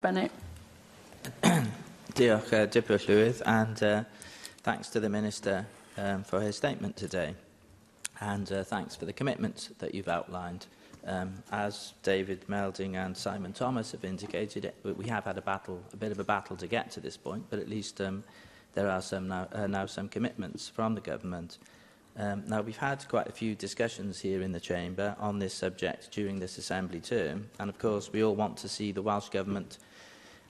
Bennett. Diolch, Dipper Llywydd, and thanks to the Minister for his statement today. And thanks for the commitment that you've outlined. As David Melding and Simon Thomas have indicated, we have had a bit of a battle to get to this point, but at least there are now some commitments from the government. Now, we've had quite a few discussions here in the Chamber on this subject during this Assembly term, and of course we all want to see the Welsh Government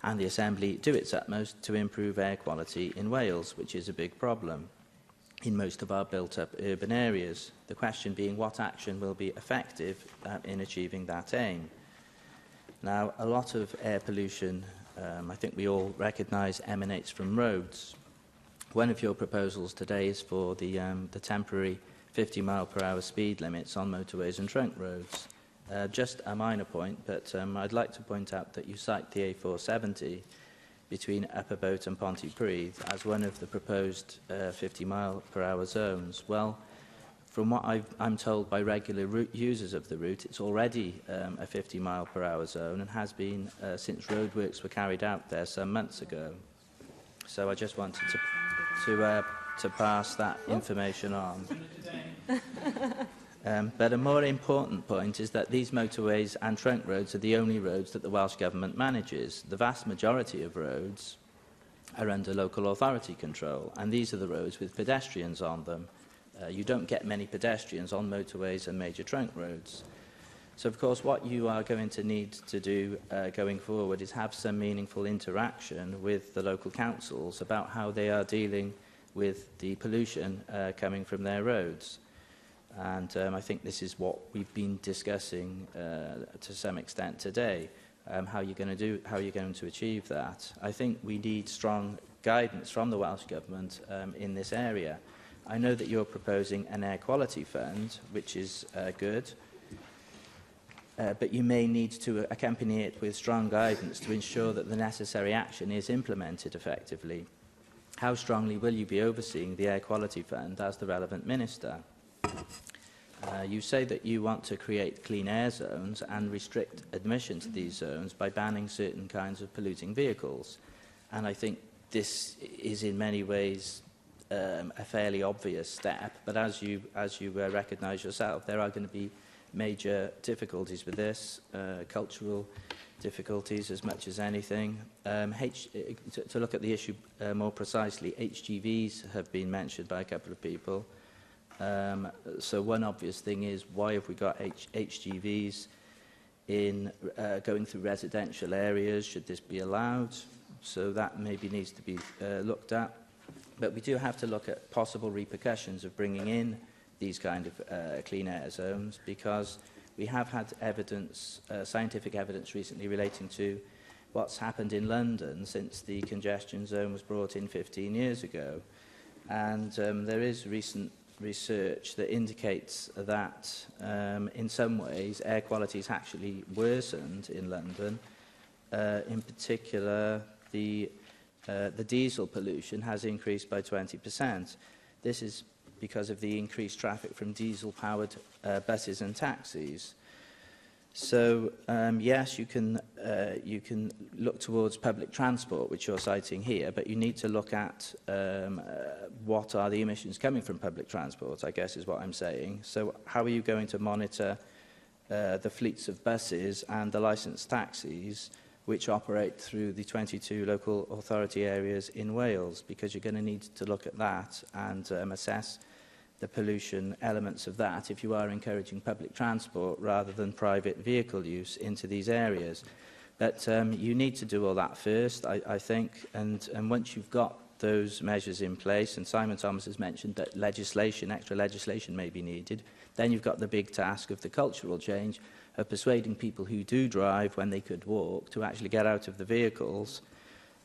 and the Assembly do its utmost to improve air quality in Wales, which is a big problem in most of our built-up urban areas. The question being what action will be effective in achieving that aim. Now, a lot of air pollution, I think we all recognise, emanates from roads. One of your proposals today is for the temporary 50-mile-per-hour speed limits on motorways and trunk roads. Just a minor point, but I'd like to point out that you cite the A470 between Upper Boat and Pontypridd as one of the proposed 50-mile-per-hour zones. Well, from what I'm told by regular users of the route, it's already a 50-mile-per-hour zone and has been since roadworks were carried out there some months ago. So I just wanted to pass that information on. But a more important point is that these motorways and trunk roads are the only roads that the Welsh Government manages. The vast majority of roads are under local authority control, and these are the roads with pedestrians on them. You don't get many pedestrians on motorways and major trunk roads. So, of course, what you are going to need to do going forward is have some meaningful interaction with the local councils about how they are dealing with the pollution coming from their roads. And I think this is what we've been discussing to some extent today. How you're going to achieve that. I think we need strong guidance from the Welsh Government in this area. I know that you're proposing an air quality fund, which is good, but you may need to accompany it with strong guidance to ensure that the necessary action is implemented effectively. How strongly will you be overseeing the air quality fund as the relevant minister? You say that you want to create clean air zones and restrict admission to these zones by banning certain kinds of polluting vehicles. And I think this is in many ways a fairly obvious step, but as you recognise yourself, there are going to be major difficulties with this, cultural difficulties as much as anything. To look at the issue more precisely, HGVs have been mentioned by a couple of people. So one obvious thing is, why have we got HGVs in going through residential areas? Should this be allowed? So that maybe needs to be looked at. But we do have to look at possible repercussions of bringing in these kind of clean air zones, because we have had evidence, scientific evidence recently relating to what's happened in London since the congestion zone was brought in 15 years ago. And there is recent research that indicates that in some ways air quality has actually worsened in London. In particular, the diesel pollution has increased by 20%. This is because of the increased traffic from diesel-powered buses and taxis. So, yes, you can look towards public transport, which you're citing here, but you need to look at what are the emissions coming from public transport, I guess is what I'm saying. So how are you going to monitor the fleets of buses and the licensed taxis which operate through the 22 local authority areas in Wales? Because you're going to need to look at that and assess the pollution elements of that if you are encouraging public transport rather than private vehicle use into these areas. But you need to do all that first, I think, and once you've got those measures in place, and Simon Thomas has mentioned that extra legislation may be needed, then you've got the big task of the cultural change of persuading people who do drive when they could walk to actually get out of the vehicles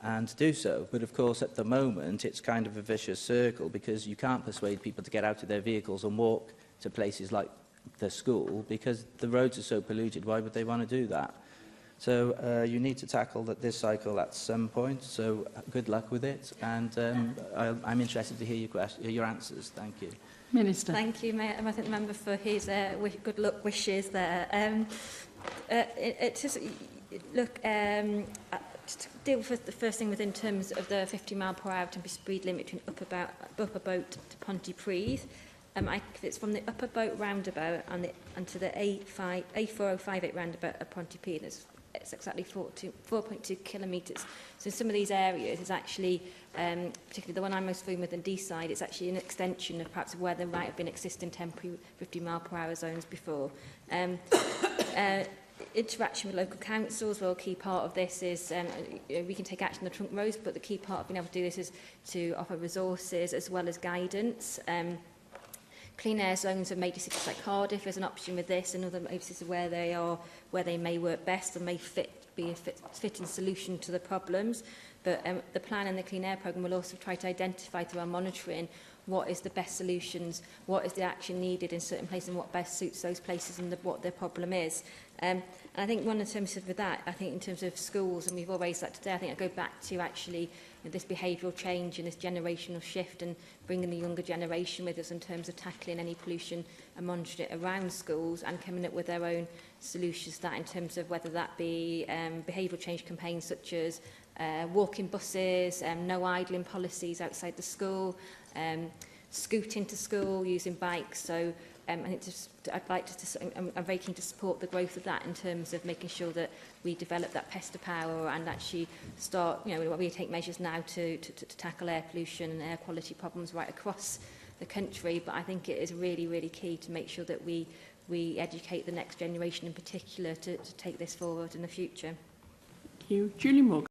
and do so. But of course, at the moment, it's kind of a vicious circle, because you can't persuade people to get out of their vehicles and walk to places like the school, because the roads are so polluted. Why would they want to do that? So you need to tackle this cycle at some point. So good luck with it, and I'm interested to hear your answers. Thank you. Minister. Thank you, Mayor. I think the member for his good luck wishes there. Look, just to deal with the first thing within terms of the 50 mile per hour temporary speed limit between Upper Boat to Pontypridd. It's from the Upper Boat roundabout and to the A4058 roundabout at Pontypridd. It's exactly 4.2 kilometres. So in some of these areas, it's actually, particularly the one I'm most familiar with in Deeside, it's actually an extension of perhaps where there might have been existing temporary 50 mile per hour zones before. Interaction with local councils, well, a key part of this is we can take action on the trunk roads, but the key part of being able to do this is to offer resources as well as guidance. Clean air zones of major cities like Cardiff is an option with this, and other major cities where they may work best and may be a fitting solution to the problems. But the plan and the Clean Air Programme will also try to identify through our monitoring what is the best solutions, what is the action needed in certain places and what best suits those places and what their problem is. And I think one in terms of that, I think in terms of schools, and we've all raised that today, I think I go back to actually this behavioural change and this generational shift and bringing the younger generation with us in terms of tackling any pollution and monitoring it around schools and coming up with their own solutions to that in terms of whether that be behavioural change campaigns such as walking buses, no idling policies outside the school, scooting to school, using bikes. So I think I'm very keen to support the growth of that in terms of making sure that we develop that pest power and actually start, we take measures now to tackle air pollution and air quality problems right across the country. But I think it is really, really key to make sure that we educate the next generation in particular to take this forward in the future. Thank you. Julie Morgan.